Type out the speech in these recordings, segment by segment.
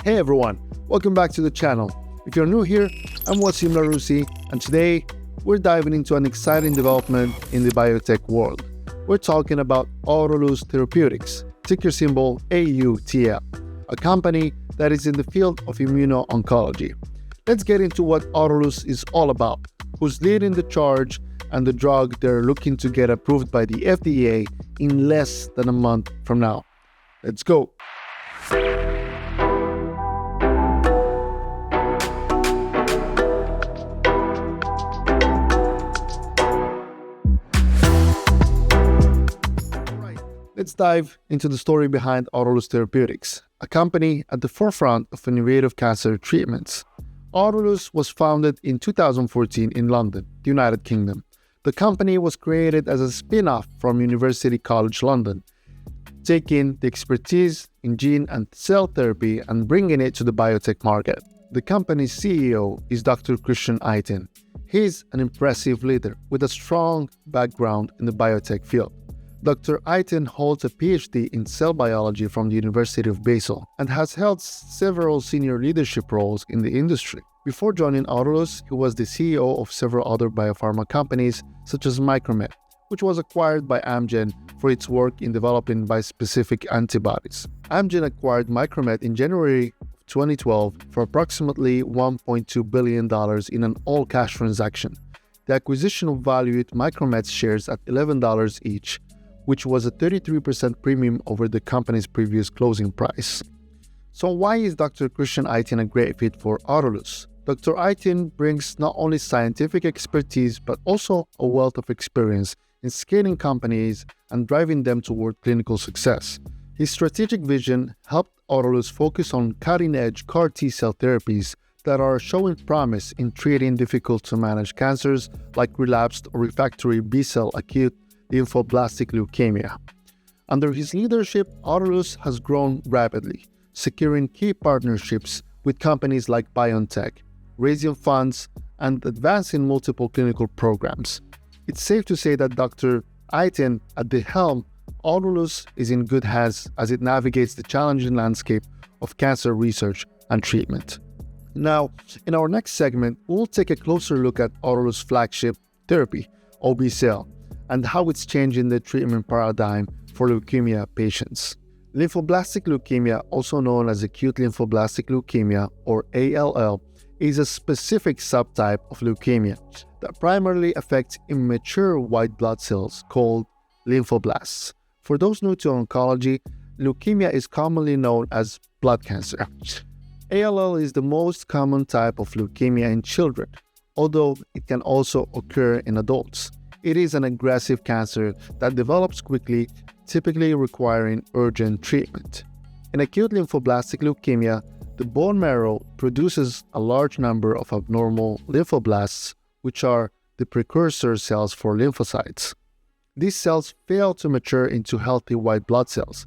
Hey everyone, welcome back to the channel. If you're new here, I'm Wasim Larousi, and today we're diving into an exciting development in the biotech world. We're talking about Autolus Therapeutics, ticker symbol AUTL, a company that is in the field of immuno-oncology. Let's get into what Autolus is all about, who's leading the charge, and the drug they're looking to get approved by the FDA in less than a month from now. Let's go. Let's dive into the story behind Autolus Therapeutics, a company at the forefront of innovative cancer treatments. Autolus was founded in 2014 in London, the United Kingdom. The company was created as a spin-off from University College London, taking the expertise in gene and cell therapy and bringing it to the biotech market. The company's CEO is Dr. Christian Eitin. He's an impressive leader with a strong background in the biotech field. Dr. Eitin holds a PhD in cell biology from the University of Basel and has held several senior leadership roles in the industry. Before joining Autolus, he was the CEO of several other biopharma companies such as Micromet, which was acquired by Amgen for its work in developing bispecific antibodies. Amgen acquired Micromet in January 2012 for approximately $1.2 billion in an all-cash transaction. The acquisition valued Micromet's shares at $11 each, which was a 33% premium over the company's previous closing price. So why is Dr. Christian Eitin a great fit for Autolus? Dr. Eitin brings not only scientific expertise but also a wealth of experience in scaling companies and driving them toward clinical success. His strategic vision helped Autolus focus on cutting-edge CAR T-cell therapies that are showing promise in treating difficult-to-manage cancers like relapsed or refractory B-cell acute lymphoblastic leukemia. Under his leadership, Autolus has grown rapidly, securing key partnerships with companies like Biotech, raising funds, and advancing multiple clinical programs. It's safe to say that Dr. Eitin at the helm, Autolus is in good hands as it navigates the challenging landscape of cancer research and treatment. Now, in our next segment, we'll take a closer look at Autolus' flagship therapy, Obe-cel, and how it's changing the treatment paradigm for leukemia patients. Lymphoblastic leukemia, also known as acute lymphoblastic leukemia or ALL, is a specific subtype of leukemia that primarily affects immature white blood cells called lymphoblasts. For those new to oncology, leukemia is commonly known as blood cancer. ALL is the most common type of leukemia in children, although it can also occur in adults. It is an aggressive cancer that develops quickly, typically requiring urgent treatment. In acute lymphoblastic leukemia, the bone marrow produces a large number of abnormal lymphoblasts, which are the precursor cells for lymphocytes. These cells fail to mature into healthy white blood cells,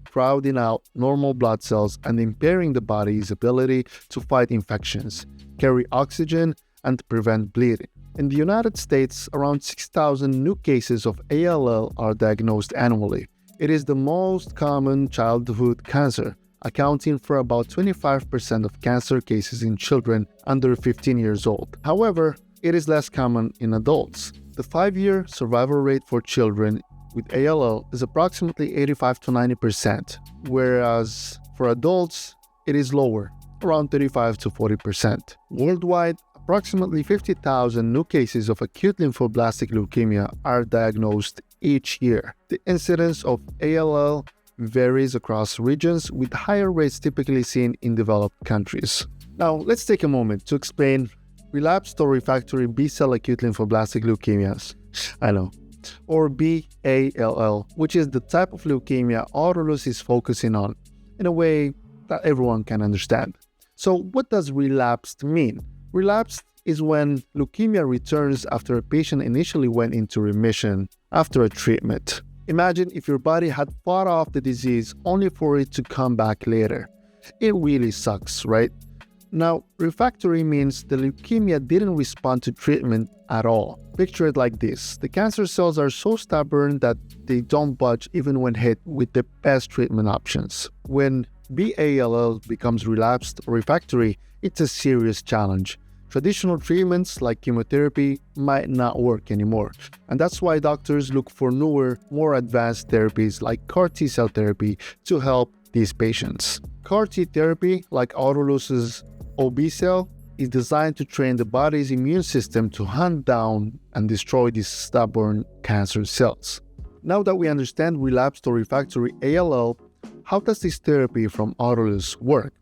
crowding out normal blood cells and impairing the body's ability to fight infections, carry oxygen, and prevent bleeding. In the United States, around 6,000 new cases of ALL are diagnosed annually. It is the most common childhood cancer, accounting for about 25% of cancer cases in children under 15 years old. However, it is less common in adults. The 5-year survival rate for children with ALL is approximately 85 to 90%, whereas for adults, it is lower, around 35 to 40%. Worldwide, approximately 50,000 new cases of acute lymphoblastic leukemia are diagnosed each year. The incidence of ALL varies across regions, with higher rates typically seen in developed countries. Now, let's take a moment to explain relapsed or refractory B-cell acute lymphoblastic leukemias, or BALL, which is the type of leukemia Autolus is focusing on in a way that everyone can understand. So, what does relapsed mean? Relapsed is when leukemia returns after a patient initially went into remission after a treatment. Imagine if your body had fought off the disease only for it to come back later. It really sucks, right? Now, refractory means the leukemia didn't respond to treatment at all. Picture it like this. The cancer cells are so stubborn that they don't budge even when hit with the best treatment options. When BALL becomes relapsed or refractory, it's a serious challenge. Traditional treatments like chemotherapy might not work anymore, and that's why doctors look for newer, more advanced therapies like CAR T-cell therapy to help these patients. CAR T therapy, like Autolus's Obe-cel, is designed to train the body's immune system to hunt down and destroy these stubborn cancer cells. Now that we understand relapsed or refractory ALL, how does this therapy from Autolus work?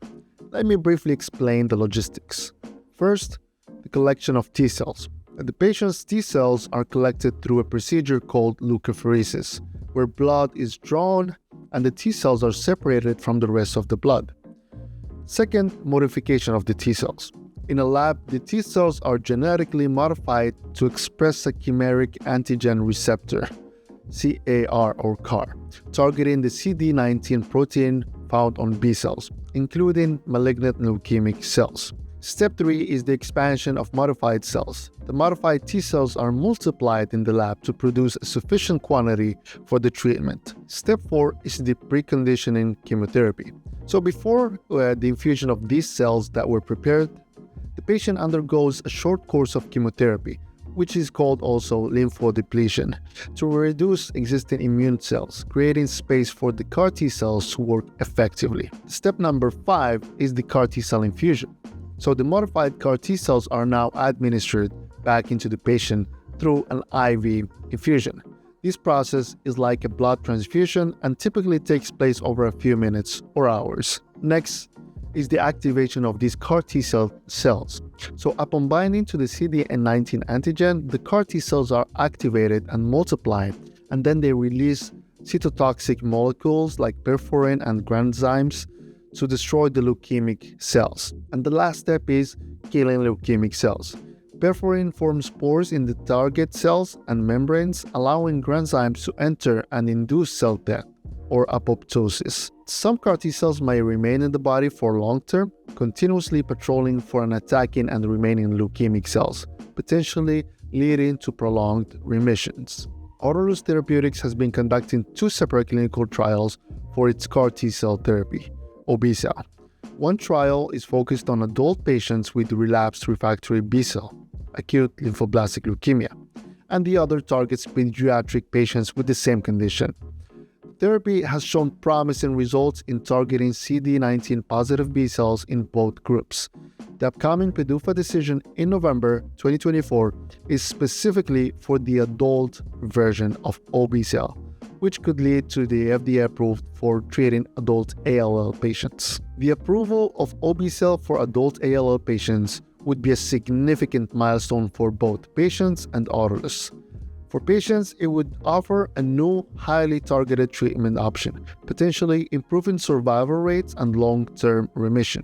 Let me briefly explain the logistics. First, the collection of T cells. The patient's T cells are collected through a procedure called leukapheresis, where blood is drawn and the T cells are separated from the rest of the blood. Second, modification of the T cells. In a lab, the T cells are genetically modified to express a chimeric antigen receptor, CAR or CAR, targeting the CD19 protein found on B cells, including malignant leukemic cells. Step 3 is the expansion of modified cells. The modified T cells are multiplied in the lab to produce a sufficient quantity for the treatment. Step 4 is the preconditioning chemotherapy. So before the infusion of these cells that were prepared, the patient undergoes a short course of chemotherapy, which is called also lymphodepletion, to reduce existing immune cells, creating space for the CAR T cells to work effectively. Step number 5 is the CAR T cell infusion. So the modified CAR T cells are now administered back into the patient through an IV infusion. This process is like a blood transfusion and typically takes place over a few minutes or hours. Next is the activation of these CAR T cells. So upon binding to the CD19 antigen, the CAR T cells are activated and multiplied, and then they release cytotoxic molecules like perforin and granzymes to destroy the leukemic cells. And the last step is killing leukemic cells. Perforin forms pores in the target cells and membranes, allowing granzymes to enter and induce cell death or apoptosis. Some CAR T cells may remain in the body for long term, continuously patrolling for and attacking and remaining leukemic cells, potentially leading to prolonged remissions. Autolus Therapeutics has been conducting 2 separate clinical trials for its CAR T cell therapy, Obe-cel. One trial is focused on adult patients with relapsed refractory B-cell, acute lymphoblastic leukemia, and the other targets pediatric patients with the same condition. Therapy has shown promising results in targeting CD19 positive B cells in both groups. The upcoming PDUFA decision in November 2024 is specifically for the adult version of Obe-cel, which could lead to the FDA approved for treating adult ALL patients. The approval of Obe-cel for adult ALL patients would be a significant milestone for both patients and Autolus. For patients, it would offer a new, highly targeted treatment option, potentially improving survival rates and long-term remission.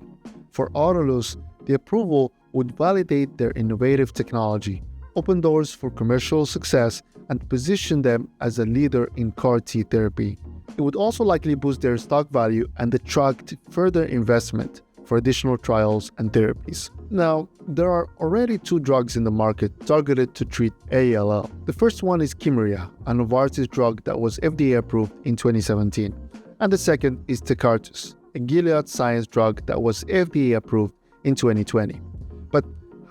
For Autolus, the approval would validate their innovative technology, open doors for commercial success, and position them as a leader in CAR T therapy. It would also likely boost their stock value and attract further investment for additional trials and therapies. Now, there are already 2 drugs in the market targeted to treat ALL. The first one is Kymriah, a Novartis drug that was FDA approved in 2017. And the second is Tecartus, a Gilead Science drug that was FDA approved in 2020. But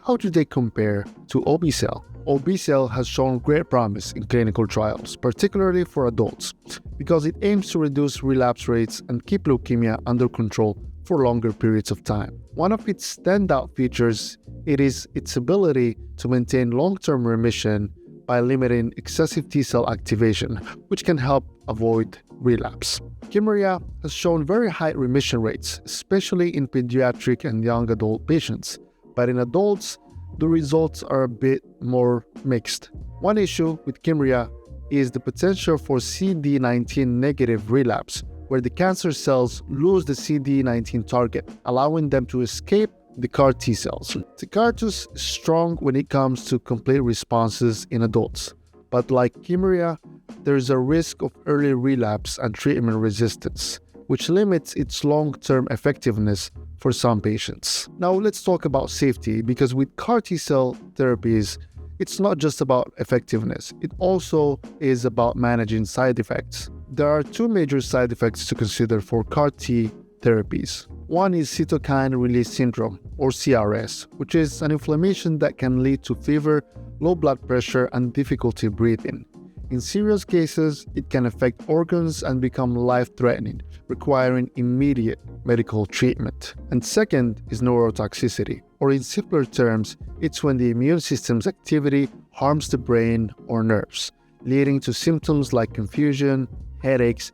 how do they compare to Obe-cel? Obe-cel has shown great promise in clinical trials, particularly for adults, because it aims to reduce relapse rates and keep leukemia under control for longer periods of time. One of its standout features is its ability to maintain long-term remission by limiting excessive T-cell activation, which can help avoid relapse. Kymriah has shown very high remission rates, especially in pediatric and young adult patients, but in adults, the results are a bit more mixed. One issue with Kymriah is the potential for CD19 negative relapse, where the cancer cells lose the CD19 target, allowing them to escape the CAR T cells. Tecartus is strong when it comes to complete responses in adults, but like Kymriah, there is a risk of early relapse and treatment resistance, which limits its long-term effectiveness for some patients. Now let's talk about safety, because with CAR T cell therapies, it's not just about effectiveness, it also is about managing side effects. There are 2 major side effects to consider for CAR T therapies. One is cytokine release syndrome, or CRS, which is an inflammation that can lead to fever, low blood pressure, and difficulty breathing. In serious cases, it can affect organs and become life-threatening, requiring immediate medical treatment. And second is neurotoxicity, or in simpler terms, it's when the immune system's activity harms the brain or nerves, leading to symptoms like confusion, headaches,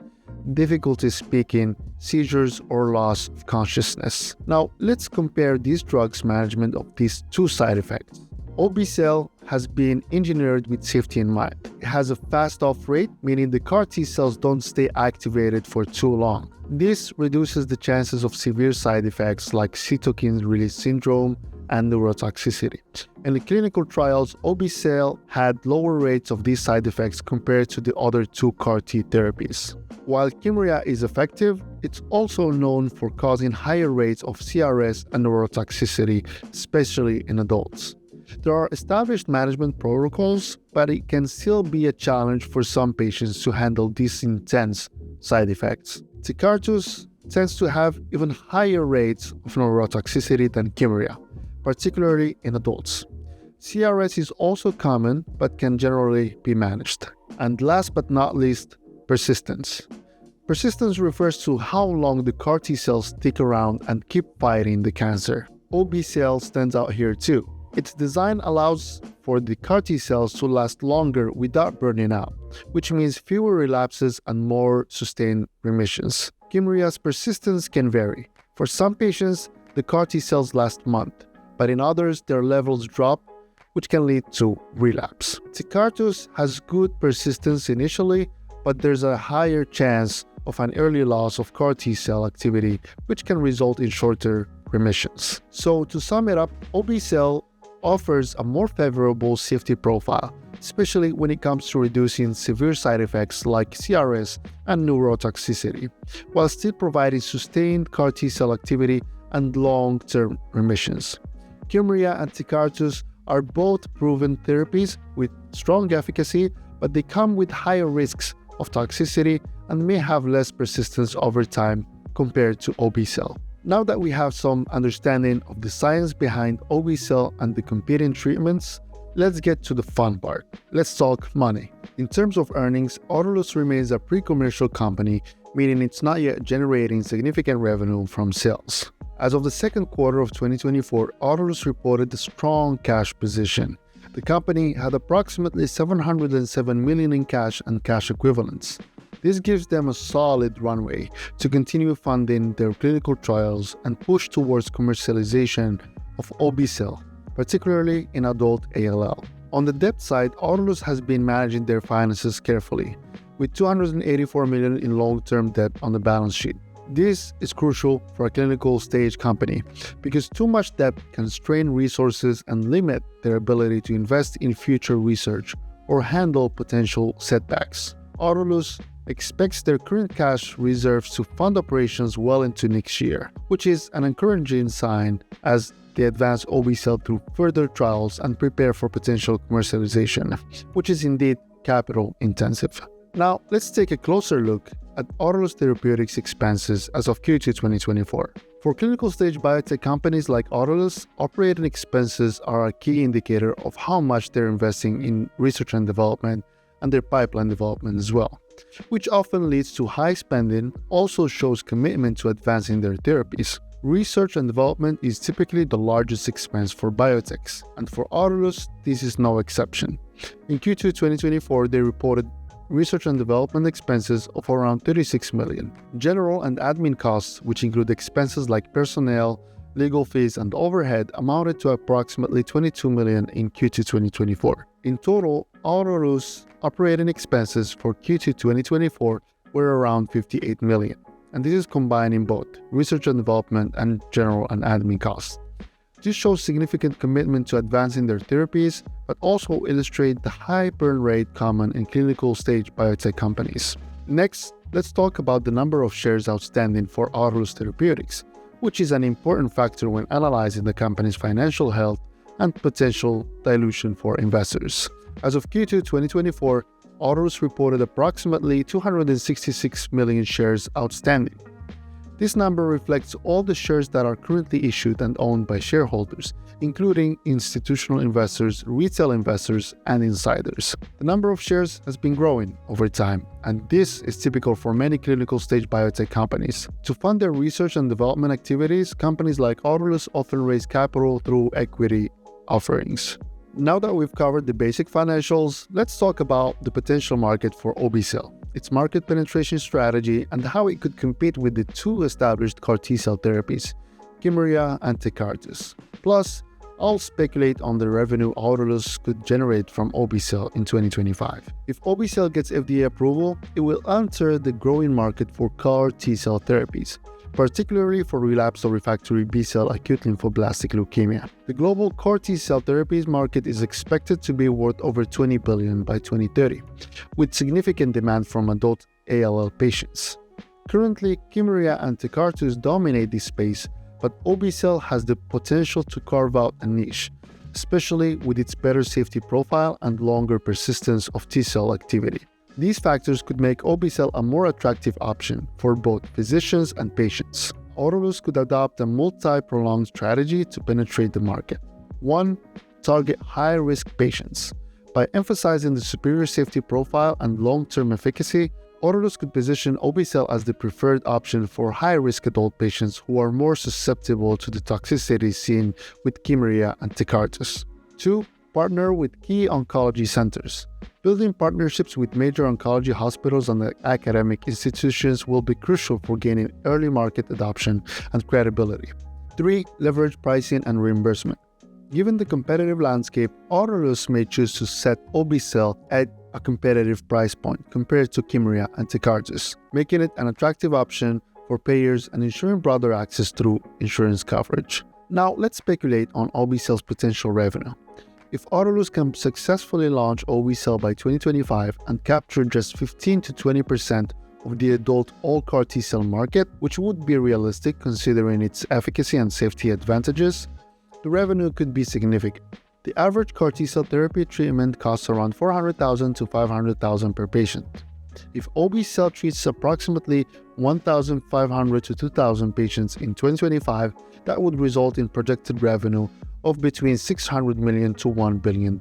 difficulty speaking, seizures, or loss of consciousness. Now, let's compare these drugs' management of these two side effects. Obe-cel has been engineered with safety in mind. It has a fast off rate, meaning the CAR T cells don't stay activated for too long. This reduces the chances of severe side effects like cytokine release syndrome and neurotoxicity. In the clinical trials, Obe-cel had lower rates of these side effects compared to the other two CAR T therapies. While Kymriah is effective, it's also known for causing higher rates of CRS and neurotoxicity, especially in adults. There are established management protocols, but it can still be a challenge for some patients to handle these intense side effects. Tecartus tends to have even higher rates of neurotoxicity than Kymriah, particularly in adults. CRS is also common, but can generally be managed. And last but not least, persistence. Persistence refers to how long the CAR T cells stick around and keep fighting the cancer. Obe-cel stands out here too. Its design allows for the CAR T cells to last longer without burning out, which means fewer relapses and more sustained remissions. Kymriah's persistence can vary. For some patients, the CAR T cells last months, but in others, their levels drop, which can lead to relapse. Tecartus has good persistence initially, but there's a higher chance of an early loss of CAR T cell activity, which can result in shorter remissions. So to sum it up, Obe-cel offers a more favorable safety profile, especially when it comes to reducing severe side effects like CRS and neurotoxicity, while still providing sustained CAR T cell activity and long-term remissions. Kymriah and Tecartus are both proven therapies with strong efficacy, but they come with higher risks of toxicity and may have less persistence over time compared to Obe-cel. Now that we have some understanding of the science behind Obe-cel and the competing treatments, let's get to the fun part. Let's talk money. In terms of earnings, Autolus remains a pre-commercial company, meaning it's not yet generating significant revenue from sales. As of the second quarter of 2024, Autolus reported a strong cash position. The company had approximately $707 million in cash and cash equivalents. This gives them a solid runway to continue funding their clinical trials and push towards commercialization of Obe-cel, particularly in adult ALL. On the debt side, Autolus has been managing their finances carefully, with $284 million in long-term debt on the balance sheet. This is crucial for a clinical stage company because too much debt can strain resources and limit their ability to invest in future research or handle potential setbacks. Autolus expects their current cash reserves to fund operations well into next year, which is an encouraging sign as they advance Obe-cel through further trials and prepare for potential commercialization, which is indeed capital intensive. Now, let's take a closer look at Autolus Therapeutics expenses as of Q2 2024. For clinical stage biotech companies like Autolus, operating expenses are a key indicator of how much they're investing in research and development and their pipeline development as well, which often leads to high spending, also shows commitment to advancing their therapies. Research and development is typically the largest expense for biotechs, and for Autolus, this is no exception. In Q2 2024, they reported research and development expenses of around $36 million. General and admin costs, which include expenses like personnel, legal fees, and overhead, amounted to approximately $22 million in Q2 2024. In total, Autolus operating expenses for Q2 2024 were around $58 million, and this is combining both research and development and general and admin costs. This shows significant commitment to advancing their therapies, but also illustrate the high burn rate common in clinical stage biotech companies. Next, let's talk about the number of shares outstanding for Autolus Therapeutics, which is an important factor when analyzing the company's financial health and potential dilution for investors. As of Q2 2024, Autolus reported approximately 266 million shares outstanding. This number reflects all the shares that are currently issued and owned by shareholders, including institutional investors, retail investors, and insiders. The number of shares has been growing over time, and this is typical for many clinical-stage biotech companies. To fund their research and development activities, companies like Autolus often raise capital through equity offerings. Now that we've covered the basic financials, let's talk about the potential market for Obe-cel, its market penetration strategy, and how it could compete with the two established CAR T-cell therapies, Kymriah and Tecartus. Plus, I'll speculate on the revenue Autolus could generate from Obe-cel in 2025. If Obe-cel gets FDA approval, it will enter the growing market for CAR T-cell therapies, particularly for relapsed or refractory B-cell acute lymphoblastic leukemia. The global CAR T-cell therapies market is expected to be worth over $20 billion by 2030, with significant demand from adult ALL patients. Currently, Kymriah and Tecartus dominate this space, but Obe-cel has the potential to carve out a niche, especially with its better safety profile and longer persistence of T-cell activity. These factors could make Obe-cel a more attractive option for both physicians and patients. Autolus could adopt a multi-pronged strategy to penetrate the market. 1. Target high-risk patients. By emphasizing the superior safety profile and long-term efficacy, Autolus could position Obe-cel as the preferred option for high-risk adult patients who are more susceptible to the toxicity seen with Kymriah and Tecartus. 2. Partner with key oncology centers. Building partnerships with major oncology hospitals and academic institutions will be crucial for gaining early market adoption and credibility. 3. Leverage pricing and reimbursement. Given the competitive landscape, Autolus may choose to set Obe-cel at a competitive price point compared to Kymriah and Tecartus, making it an attractive option for payers and ensuring broader access through insurance coverage. Now, let's speculate on Obe-cel's potential revenue. If Autolus can successfully launch Obe-cel by 2025 and capture just 15 to 20% of the adult all-CAR T-cell market, which would be realistic considering its efficacy and safety advantages, the revenue could be significant. The average CAR T-cell therapy treatment costs around $400,000 to $500,000 per patient. If Obe-cel treats approximately 1,500 to 2,000 patients in 2025, that would result in projected revenue of between $600 million to $1 billion.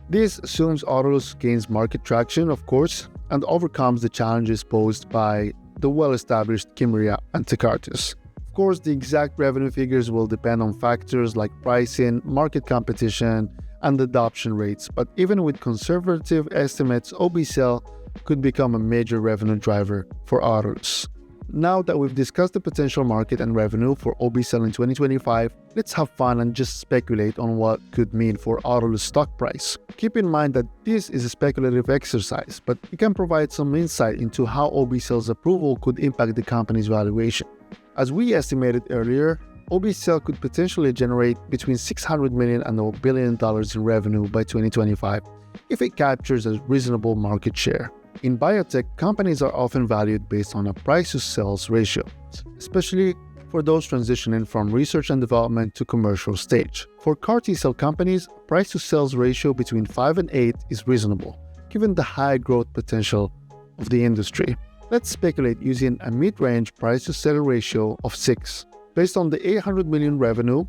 This assumes Autolus gains market traction, of course, and overcomes the challenges posed by the well-established Kymriah and Tecartus. Of course, the exact revenue figures will depend on factors like pricing, market competition, and adoption rates, but even with conservative estimates, Obe-cel could become a major revenue driver for Autolus. Now that we've discussed the potential market and revenue for Obe-cel in 2025, let's have fun and just speculate on what could mean for Autolus stock price. Keep in mind that this is a speculative exercise, but it can provide some insight into how Obe-cel's approval could impact the company's valuation. As we estimated earlier, Obe-cel could potentially generate between $600 million and $1 billion in revenue by 2025 if it captures a reasonable market share. In biotech, companies are often valued based on a price-to-sales ratio, especially for those transitioning from research and development to commercial stage. For CAR T-cell companies, price-to-sales ratio between 5 and 8 is reasonable, given the high growth potential of the industry. Let's speculate using a mid-range price-to-sales ratio of 6. Based on the $800 million revenue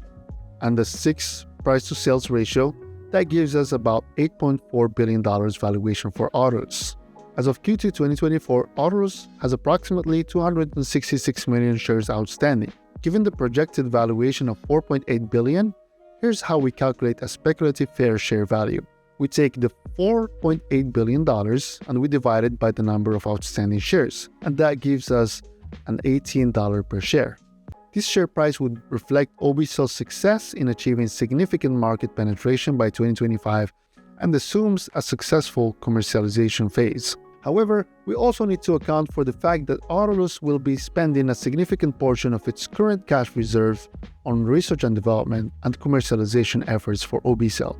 and the 6 price-to-sales ratio, that gives us about $8.4 billion valuation for Autolus. As of Q2 2024, Autolus has approximately 266 million shares outstanding. Given the projected valuation of $4.8 billion, here's how we calculate a speculative fair share value. We take the $4.8 billion and we divide it by the number of outstanding shares, and that gives us an $18 per share. This share price would reflect Obe-cel's success in achieving significant market penetration by 2025 and assumes a successful commercialization phase. However, we also need to account for the fact that Autolus will be spending a significant portion of its current cash reserve on research and development and commercialization efforts for Obe-cel.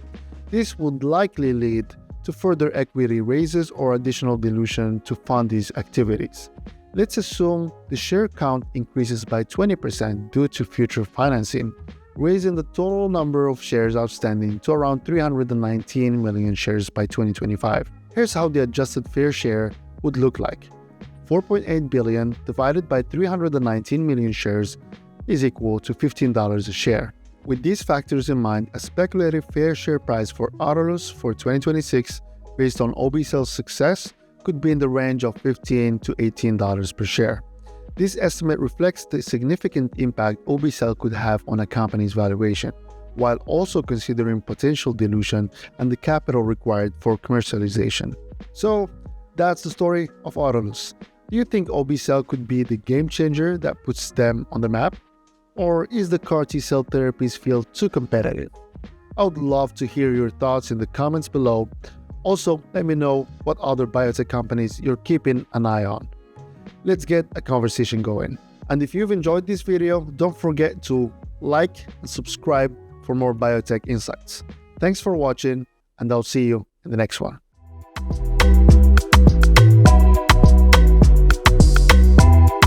This would likely lead to further equity raises or additional dilution to fund these activities. Let's assume the share count increases by 20% due to future financing, raising the total number of shares outstanding to around 319 million shares by 2025. Here's how the adjusted fair share would look like. 4.8 billion divided by 319 million shares is equal to $15 a share. With these factors in mind, a speculative fair share price for Autolus for 2026 based on Obe-cel's success could be in the range of $15 to $18 per share. This estimate reflects the significant impact Obe-cel could have on a company's valuation, while also considering potential dilution and the capital required for commercialization. So, that's the story of Autolus. Do you think Obe-cel could be the game changer that puts them on the map? Or is the CAR T-cell therapies field too competitive? I would love to hear your thoughts in the comments below. Also, let me know what other biotech companies you're keeping an eye on. Let's get a conversation going. And if you've enjoyed this video, don't forget to like and subscribe for more biotech insights. Thanks for watching, and I'll see you in the next one.